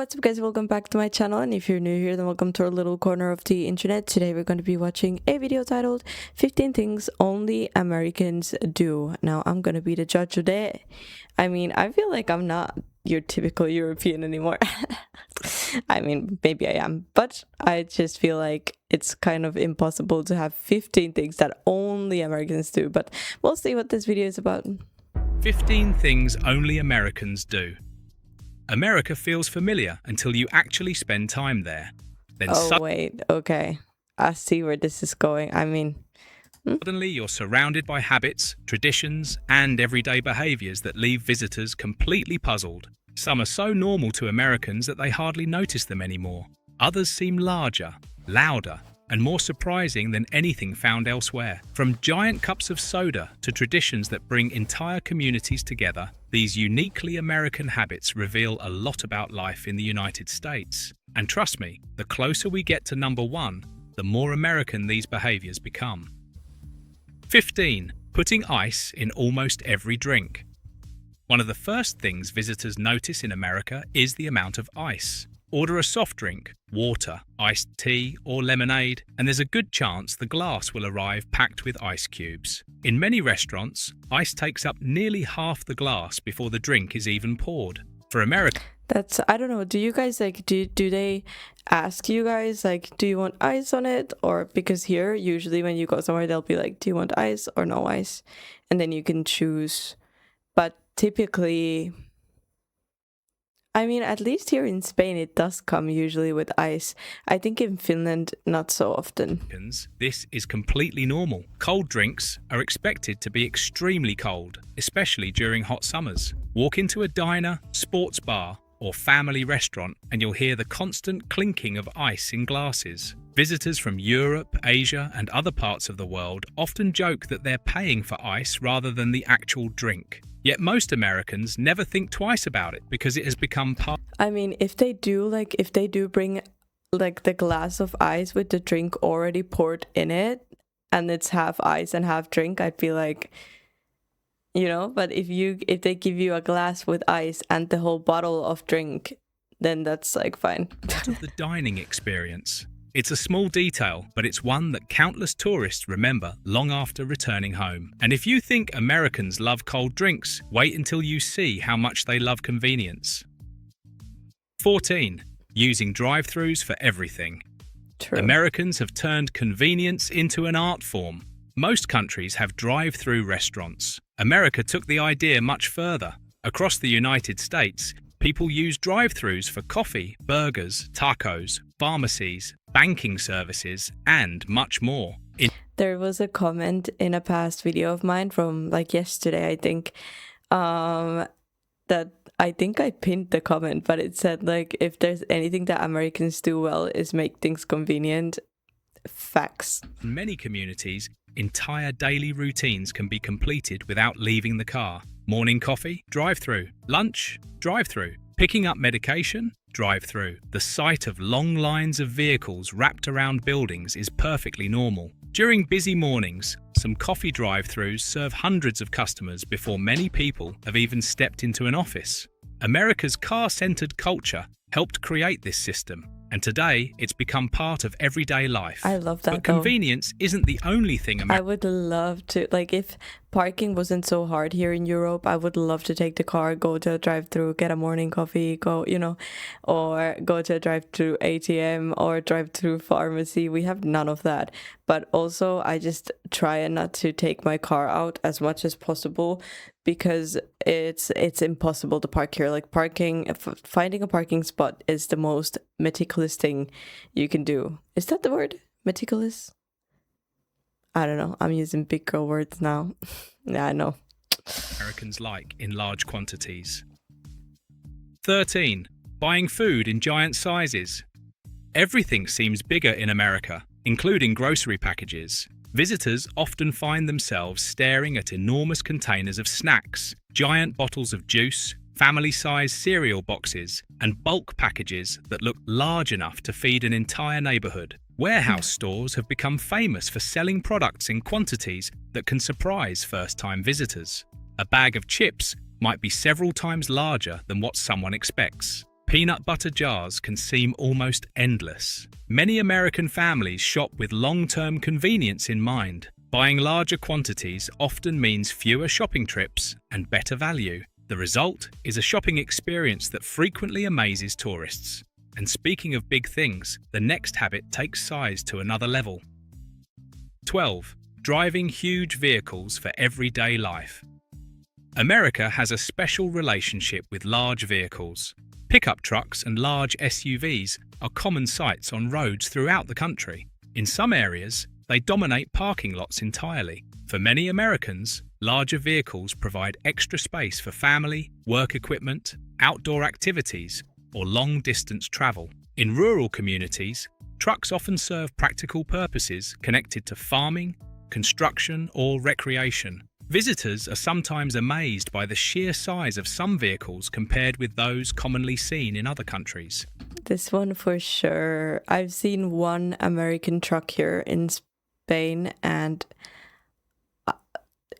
what's up guys, welcome back to my channel, and if you're new here then welcome to our little corner of the internet. Today we're going to be watching a video titled 15 Things Only Americans Do. Now I'm going to be the judge today. I mean, I feel like I'm not your typical European anymore. I mean, maybe I am, but I just feel like it's kind of impossible to have 15 things that only Americans do, but we'll see what this video is about. 15 things only Americans do. America feels familiar until you actually spend time there. Then wait, okay. I see where this is going. I mean, suddenly you're surrounded by habits, traditions, and everyday behaviors that leave visitors completely puzzled. Some are so normal to Americans that they hardly notice them anymore. Others seem larger, louder, and more surprising than anything found elsewhere. From giant cups of soda to traditions that bring entire communities together, these uniquely American habits reveal a lot about life in the United States. And trust me, the closer we get to number one, the more American these behaviors become. 15. Putting ice in almost every drink. One of the first things visitors notice in America is the amount of ice. Order a soft drink, water, iced tea, or lemonade, and there's a good chance the glass will arrive packed with ice cubes. In many restaurants, ice takes up nearly half the glass before the drink is even poured. For America, I don't know, do you guys do they ask you guys do you want ice on it? Or because here usually when you go somewhere they'll be like, do you want ice or no ice? And then you can choose. But typically, I mean, at least here in Spain, it does come usually with ice. I think in Finland, not so often. This is completely normal. Cold drinks are expected to be extremely cold, especially during hot summers. Walk into a diner, sports bar, or family restaurant, and you'll hear the constant clinking of ice in glasses. Visitors from Europe, Asia, and other parts of the world often joke that they're paying for ice rather than the actual drink. Yet most Americans never think twice about it because it has become part. I mean, if they do bring the glass of ice with the drink already poured in it and it's half ice and half drink, I'd be like, but if they give you a glass with ice and the whole bottle of drink, then that's fine. Part of the dining experience. It's a small detail, but it's one that countless tourists remember long after returning home. And if you think Americans love cold drinks, wait until you see how much they love convenience. 14. Using drive-thrus for everything. True. Americans have turned convenience into an art form. Most countries have drive-thru restaurants. America took the idea much further. Across the United States, people use drive-thrus for coffee, burgers, tacos, pharmacies, banking services, and much more. There was a comment in a past video of mine from yesterday, I think, that I think I pinned the comment, but it said if there's anything that Americans do well is make things convenient. Facts. In many communities, entire daily routines can be completed without leaving the car. Morning coffee, drive-thru. Lunch, drive-thru. Picking up medication, drive-thru. The sight of long lines of vehicles wrapped around buildings is perfectly normal. During busy mornings, some coffee drive-thrus serve hundreds of customers before many people have even stepped into an office. America's car-centered culture helped create this system, and today it's become part of everyday life. I love that. But convenience isn't the only thing I would love to, if parking wasn't so hard here in Europe, I would love to take the car, go to a drive-thru, get a morning coffee, or go to a drive-thru ATM or drive-thru pharmacy. We have none of that. But also, I just try not to take my car out as much as possible because it's impossible to park here. Finding a parking spot is the most meticulous thing you can do. Is that the word? Meticulous? I don't know. I'm using big girl words now. Yeah, I know. Americans like in large quantities. 13. Buying food in giant sizes. Everything seems bigger in America, including grocery packages. Visitors often find themselves staring at enormous containers of snacks, giant bottles of juice, family-sized cereal boxes, and bulk packages that look large enough to feed an entire neighborhood. Warehouse stores have become famous for selling products in quantities that can surprise first-time visitors. A bag of chips might be several times larger than what someone expects. Peanut butter jars can seem almost endless. Many American families shop with long-term convenience in mind. Buying larger quantities often means fewer shopping trips and better value. The result is a shopping experience that frequently amazes tourists. And speaking of big things, the next habit takes size to another level. 12. Driving huge vehicles for everyday life. America has a special relationship with large vehicles. Pickup trucks and large SUVs are common sights on roads throughout the country. In some areas, they dominate parking lots entirely. For many Americans, larger vehicles provide extra space for family, work equipment, outdoor activities, or long-distance travel. In rural communities, trucks often serve practical purposes connected to farming, construction, or recreation. Visitors are sometimes amazed by the sheer size of some vehicles compared with those commonly seen in other countries. This one for sure. I've seen one American truck here in Spain, and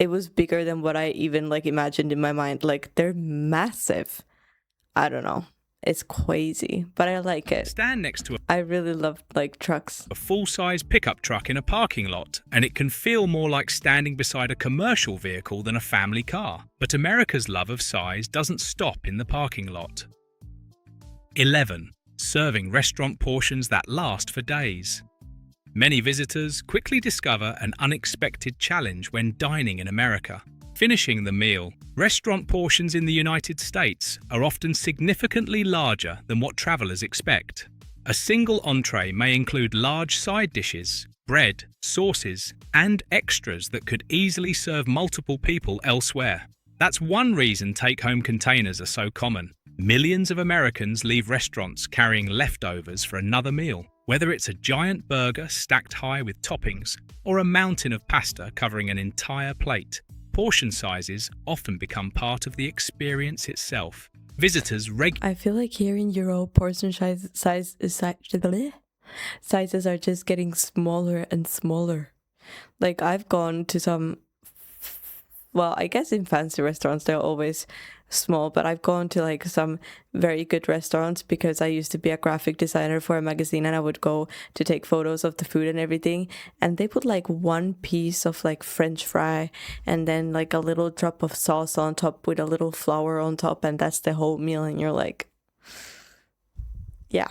it was bigger than what I even imagined in my mind. Like, they're massive. I don't know. It's crazy, but I like it. Stand next to I really love trucks. a full-size pickup truck in a parking lot, and it can feel more like standing beside a commercial vehicle than a family car. But America's love of size doesn't stop in the parking lot. 11. Serving restaurant portions that last for days. Many visitors quickly discover an unexpected challenge when dining in America: finishing the meal. Restaurant portions in the United States are often significantly larger than what travelers expect. A single entree may include large side dishes, bread, sauces, and extras that could easily serve multiple people elsewhere. That's one reason take-home containers are so common. Millions of Americans leave restaurants carrying leftovers for another meal, whether it's a giant burger stacked high with toppings or a mountain of pasta covering an entire plate. Portion sizes often become part of the experience itself. Visitors I feel like here in Europe, portion sizes are just getting smaller and smaller. Like, I've gone to some, well, I guess in fancy restaurants they're always small, but I've gone to some very good restaurants because I used to be a graphic designer for a magazine, and I would go to take photos of the food and everything, and they put one piece of French fry and then a little drop of sauce on top with a little flour on top, and that's the whole meal, and you're like, yeah,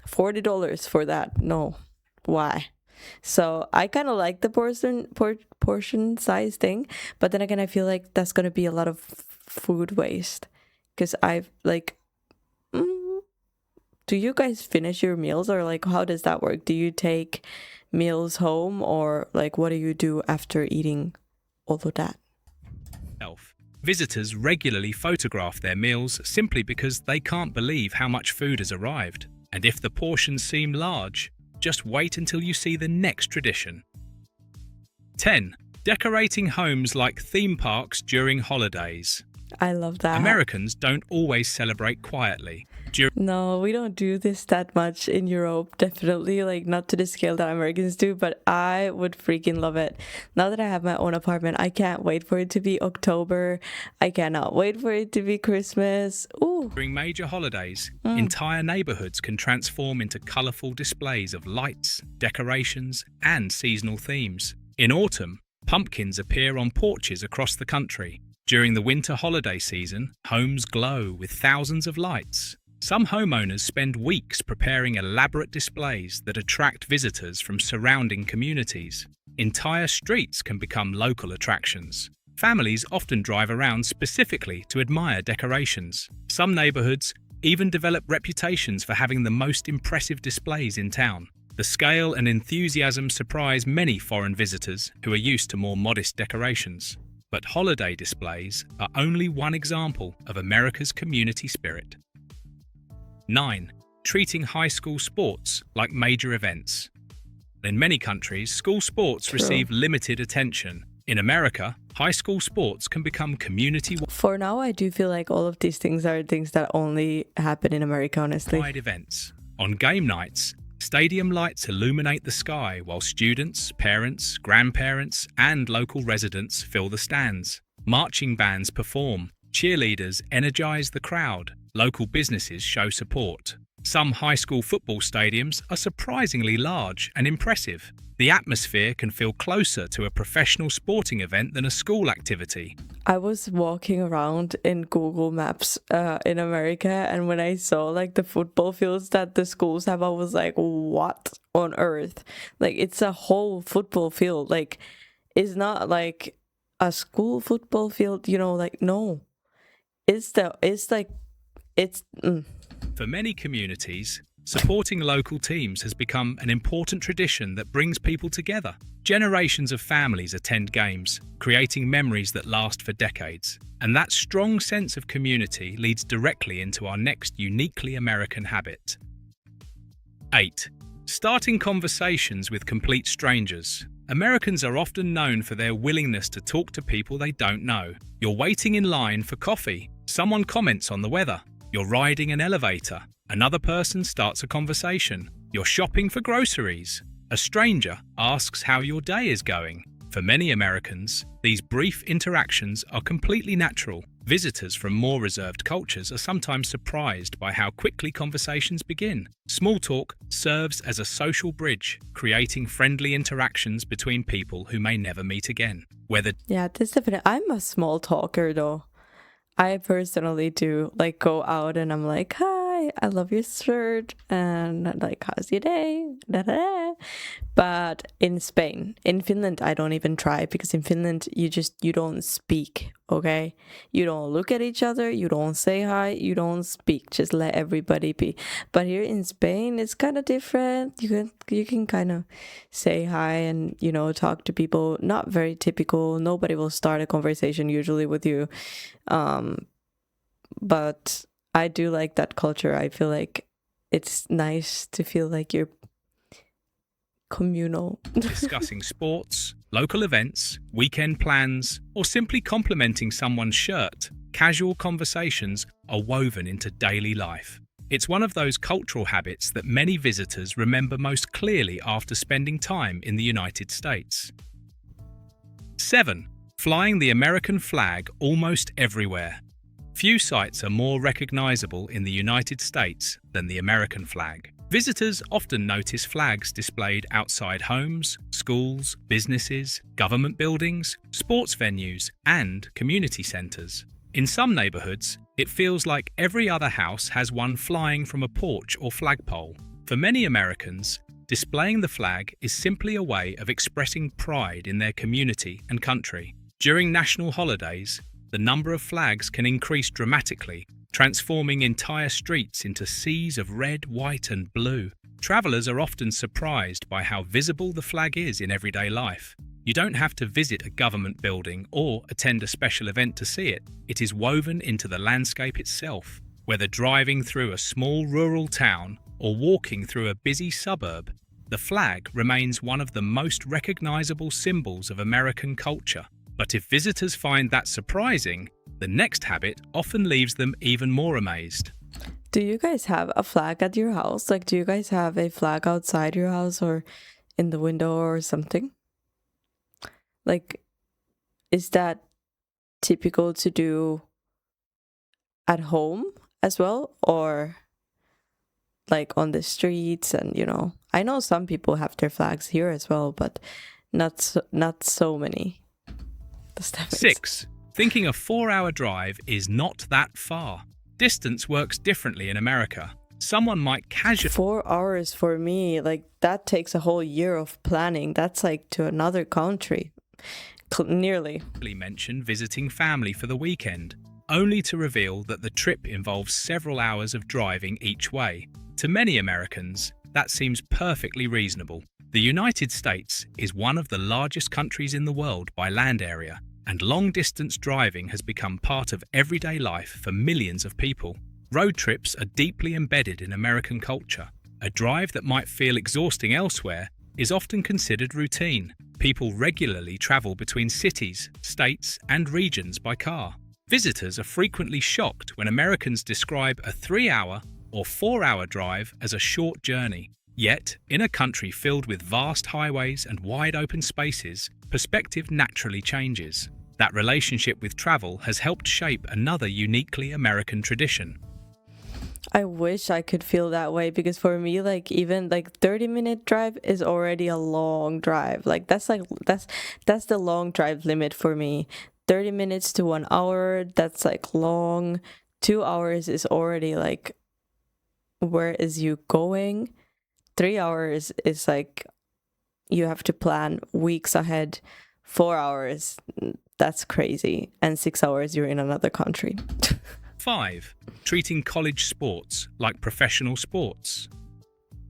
$40 for that. No, why? So I kind of like the portion size thing, but then again, I feel like that's gonna be a lot of food waste, because I've do you guys finish your meals, or how does that work? Do you take meals home, or what do you do after eating all of that? Visitors regularly photograph their meals simply because they can't believe how much food has arrived. And if the portions seem large, just wait until you see the next tradition. 10. Decorating homes like theme parks during holidays. I love that. Americans don't always celebrate quietly. No, we don't do this that much in Europe, definitely, not to the scale that Americans do, but I would freaking love it. Now that I have my own apartment, I can't wait for it to be October. I cannot wait for it to be Christmas. Ooh. During major holidays, entire neighborhoods can transform into colorful displays of lights, decorations, and seasonal themes. In autumn, pumpkins appear on porches across the country. During the winter holiday season, homes glow with thousands of lights. Some homeowners spend weeks preparing elaborate displays that attract visitors from surrounding communities. Entire streets can become local attractions. Families often drive around specifically to admire decorations. Some neighborhoods even develop reputations for having the most impressive displays in town. The scale and enthusiasm surprise many foreign visitors who are used to more modest decorations. But holiday displays are only one example of America's community spirit. 9. Treating high school sports like major events. In many countries, school sports receive limited attention. In America, high school sports can become community-wide For now, I do feel like all of these things are things that only happen in America, honestly. events. On game nights, stadium lights illuminate the sky while students, parents, grandparents, and local residents fill the stands. Marching bands perform. Cheerleaders energize the crowd. Local businesses show support. Some high school football stadiums are surprisingly large and impressive. The atmosphere can feel closer to a professional sporting event than a school activity. I was walking around in Google Maps in America, and when I saw like the football fields that the schools have, I was like, what on earth? Like, it's a whole football field. Like, it's not like a school football field, like, no. For many communities, supporting local teams has become an important tradition that brings people together. Generations of families attend games, creating memories that last for decades. And that strong sense of community leads directly into our next uniquely American habit. 8. Starting conversations with complete strangers. Americans are often known for their willingness to talk to people they don't know. You're waiting in line for coffee. Someone comments on the weather. You're riding an elevator. Another person starts a conversation. You're shopping for groceries. A stranger asks how your day is going. For many Americans, these brief interactions are completely natural. Visitors from more reserved cultures are sometimes surprised by how quickly conversations begin. Small talk serves as a social bridge, creating friendly interactions between people who may never meet again. Yeah, that's definitely. I'm a small talker though. I personally do like go out and I'm like, hi, I love your shirt, and like, how's your day? Da, da, da. But in Finland, I don't even try, because in Finland, you don't speak, okay? You don't look at each other, you don't say hi, you don't speak, just let everybody be. But here in Spain, it's kind of different. You can kind of say hi and, talk to people. Not very typical. Nobody will start a conversation usually with you. But I do like that culture. I feel like it's nice to feel like you're communal. Discussing sports, local events, weekend plans, or simply complimenting someone's shirt, casual conversations are woven into daily life. It's one of those cultural habits that many visitors remember most clearly after spending time in the United States. 7. Flying the American flag almost everywhere. Few sights are more recognizable in the United States than the American flag. Visitors often notice flags displayed outside homes, schools, businesses, government buildings, sports venues, and community centers. In some neighborhoods, it feels like every other house has one flying from a porch or flagpole. For many Americans, displaying the flag is simply a way of expressing pride in their community and country. During national holidays, the number of flags can increase dramatically, transforming entire streets into seas of red, white, and blue. Travelers are often surprised by how visible the flag is in everyday life. You don't have to visit a government building or attend a special event to see it. It is woven into the landscape itself. Whether driving through a small rural town or walking through a busy suburb, the flag remains one of the most recognizable symbols of American culture. But if visitors find that surprising, the next habit often leaves them even more amazed. Do you guys have a flag at your house? Like, do you guys have a flag outside your house or in the window or something? Like, is that typical to do at home as well? Or like on the streets? And, I know some people have their flags here as well, but not so many. 6. Thinking a 4-hour drive is not that far. Distance works differently in America. Someone might casually... 4 hours for me, like that takes a whole year of planning. That's like to another country, nearly. mention visiting family for the weekend, only to reveal that the trip involves several hours of driving each way. To many Americans, that seems perfectly reasonable. The United States is one of the largest countries in the world by land area, and long-distance driving has become part of everyday life for millions of people. Road trips are deeply embedded in American culture. A drive that might feel exhausting elsewhere is often considered routine. People regularly travel between cities, states, and regions by car. Visitors are frequently shocked when Americans describe a 3-hour or 4-hour drive as a short journey. Yet, in a country filled with vast highways and wide open spaces, perspective naturally changes. That relationship with travel has helped shape another uniquely American tradition. I wish I could feel that way because for me, like even like 30-minute drive is already a long drive. That's the long drive limit for me. 30 minutes to 1 hour, that's like long. 2 hours is already like where is you going? 3 hours is like you have to plan weeks ahead. 4 hours, that's crazy. And 6 hours you're in another country. 5. Treating college sports like professional sports.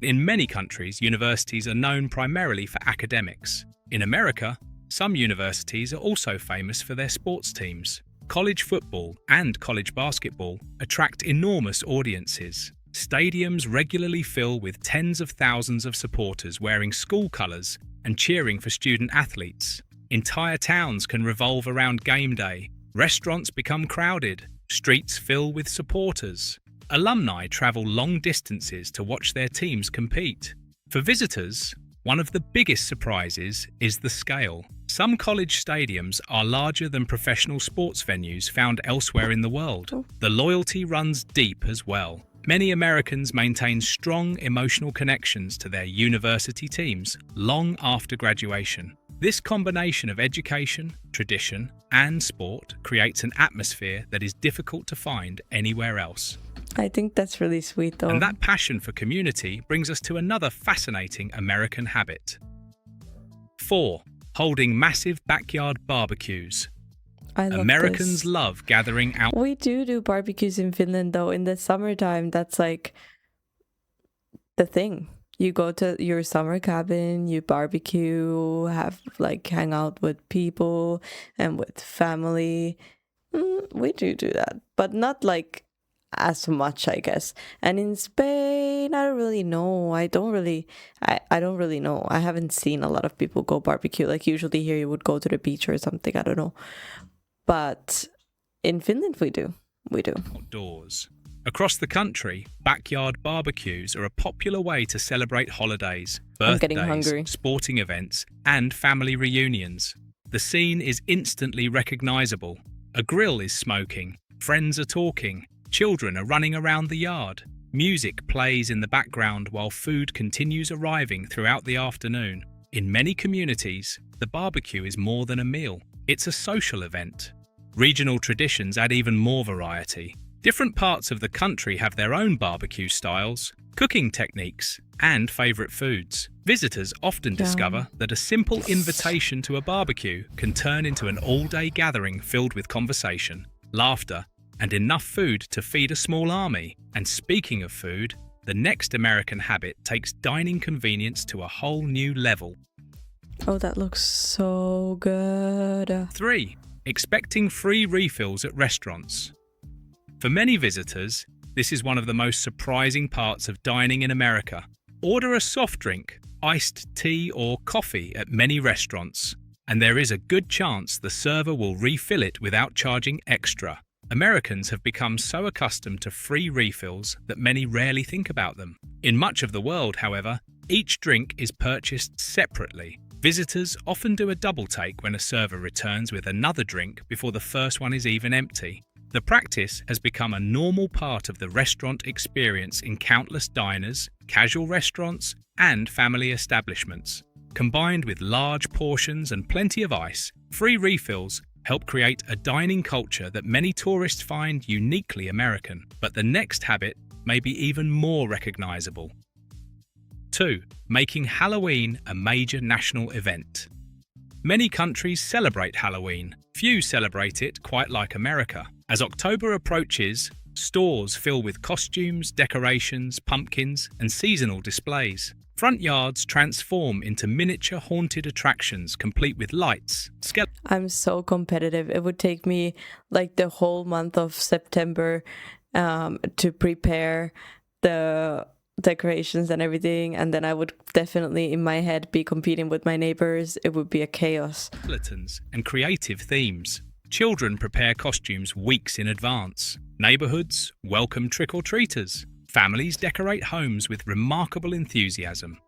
In many countries, universities are known primarily for academics. In America, some universities are also famous for their sports teams. College football and college basketball attract enormous audiences. Stadiums regularly fill with tens of thousands of supporters wearing school colours and cheering for student athletes. Entire towns can revolve around game day. Restaurants become crowded. Streets fill with supporters. Alumni travel long distances to watch their teams compete. For visitors, one of the biggest surprises is the scale. Some college stadiums are larger than professional sports venues found elsewhere in the world. The loyalty runs deep as well. Many Americans maintain strong emotional connections to their university teams long after graduation. This combination of education, tradition, and sport creates an atmosphere that is difficult to find anywhere else. I think that's really sweet though. And that passion for community brings us to another fascinating American habit. 4. Holding massive backyard barbecues. I love Americans this. love gathering out. We do barbecues in Finland though. In the summertime, that's like the thing. You go to your summer cabin, you barbecue, have like hang out with people and with family. We do that, but not like as much, I guess. And in Spain, I don't really know. I don't really know. I haven't seen a lot of people go barbecue. Like usually here you would go to the beach or something. I don't know. But in Finland, we do. Outdoors. Across the country, backyard barbecues are a popular way to celebrate holidays, I'm getting birthdays, hungry. sporting events, and family reunions. The scene is instantly recognizable. A grill is smoking, friends are talking, children are running around the yard. Music plays in the background while food continues arriving throughout the afternoon. In many communities, the barbecue is more than a meal. It's a social event. Regional traditions add even more variety. Different parts of the country have their own barbecue styles, cooking techniques, and favourite foods. Visitors often discover that a simple invitation to a barbecue can turn into an all-day gathering filled with conversation, laughter, and enough food to feed a small army. And speaking of food, the next American habit takes dining convenience to a whole new level. Oh, that looks so good. 3. Expecting free refills at restaurants. For many visitors, this is one of the most surprising parts of dining in America. Order a soft drink, iced tea or coffee at many restaurants, and there is a good chance the server will refill it without charging extra. Americans have become so accustomed to free refills that many rarely think about them. In much of the world, however, each drink is purchased separately. Visitors often do a double take when a server returns with another drink before the first one is even empty. The practice has become a normal part of the restaurant experience in countless diners, casual restaurants, and family establishments. Combined with large portions and plenty of ice, free refills help create a dining culture that many tourists find uniquely American. But the next habit may be even more recognizable. 2. Making Halloween a major national event. Many countries celebrate Halloween. Few celebrate it quite like America. As October approaches, stores fill with costumes, decorations, pumpkins, and seasonal displays. Front yards transform into miniature haunted attractions complete with lights, I'm so competitive. It would take me like the whole month of September to prepare the decorations and everything, and then I would definitely in my head be competing with my neighbors. It would be a chaos. skeletons, and creative themes. Children prepare costumes weeks in advance. Neighborhoods welcome trick-or-treaters. Families decorate homes with remarkable enthusiasm.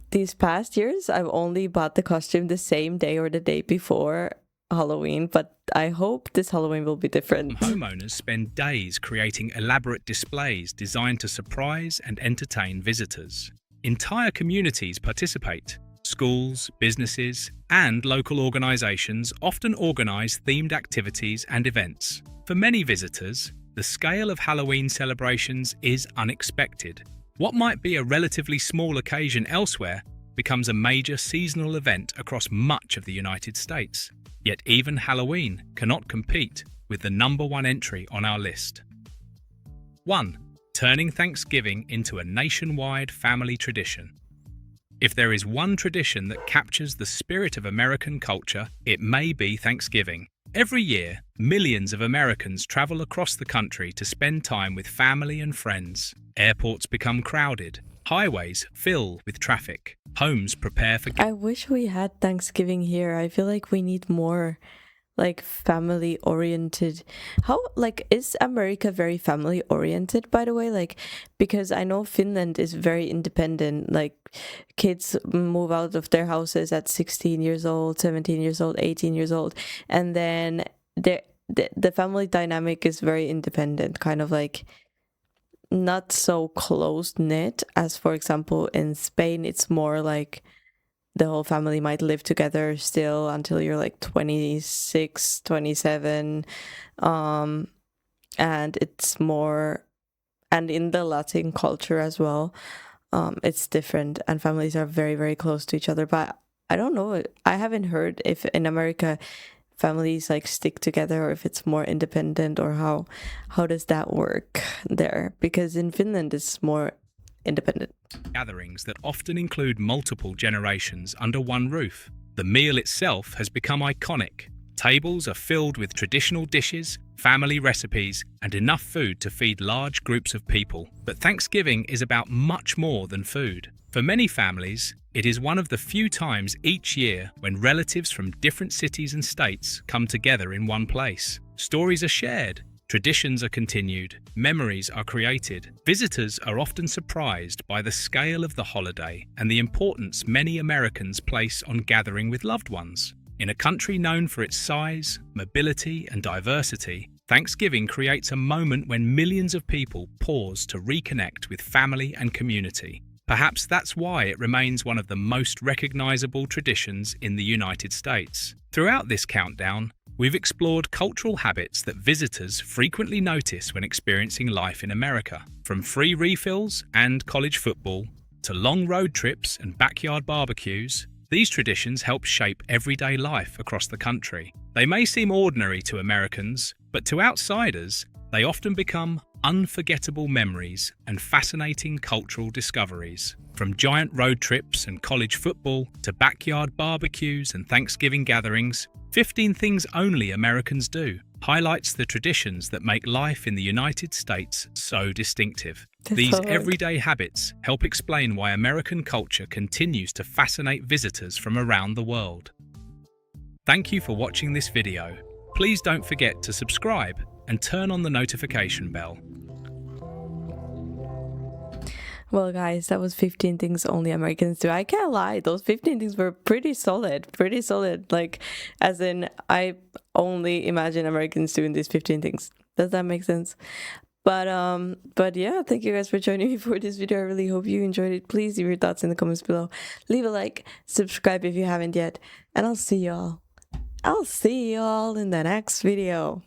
These past years, I've only bought the costume the same day or the day before Halloween, but I hope this Halloween will be different. Homeowners spend days creating elaborate displays designed to surprise and entertain visitors. Entire communities participate. Schools, businesses, and local organizations often organize themed activities and events. For many visitors, the scale of Halloween celebrations is unexpected. What might be a relatively small occasion elsewhere becomes a major seasonal event across much of the United States. Yet even Halloween cannot compete with the #1 entry on our list. 1. Turning Thanksgiving into a nationwide family tradition. If there is one tradition that captures the spirit of American culture, it may be Thanksgiving. Every year, millions of Americans travel across the country to spend time with family and friends. Airports become crowded. Highways fill with traffic. Homes prepare for... I wish we had Thanksgiving here. I feel like we need more like family oriented. How like is America very family oriented, by the way? Like, because I know Finland is very independent. Like kids move out of their houses at 16 years old, 17 years old, 18 years old, and then the family dynamic is very independent, kind of like not so close knit as, for example, in Spain. It's more like the whole family might live together still until you're like 26, 27. And it's more, and in the Latin culture as well, it's different, and families are very, very close to each other. But I don't know, I haven't heard if in America families like stick together or if it's more independent, or how does that work there? Because in Finland it's more independent. Gatherings that often include multiple generations under one roof. The meal itself has become iconic. Tables are filled with traditional dishes, family recipes, and enough food to feed large groups of people. But Thanksgiving is about much more than food. For many families, it is one of the few times each year when relatives from different cities and states come together in one place. Stories are shared, traditions are continued, memories are created. Visitors are often surprised by the scale of the holiday and the importance many Americans place on gathering with loved ones. In a country known for its size, mobility, and diversity, Thanksgiving creates a moment when millions of people pause to reconnect with family and community. Perhaps that's why it remains one of the most recognizable traditions in the United States. Throughout this countdown, we've explored cultural habits that visitors frequently notice when experiencing life in America. From free refills and college football to long road trips and backyard barbecues, these traditions help shape everyday life across the country. They may seem ordinary to Americans, but to outsiders, they often become unforgettable memories and fascinating cultural discoveries. From giant road trips and college football to backyard barbecues and Thanksgiving gatherings, 15 Things Only Americans Do highlights the traditions that make life in the United States so distinctive. These everyday habits help explain why American culture continues to fascinate visitors from around the world. Thank you for watching this video. Please don't forget to subscribe and turn on the notification bell. Well, guys, that was 15 Things Only Americans Do. I can't lie, those 15 things were pretty solid. Like, as in, I only imagine Americans doing these 15 things. Does that make sense? But yeah, thank you guys for joining me for this video. I really hope you enjoyed it. Please leave your thoughts in the comments below. Leave a like, subscribe if you haven't yet, and I'll see y'all in the next video.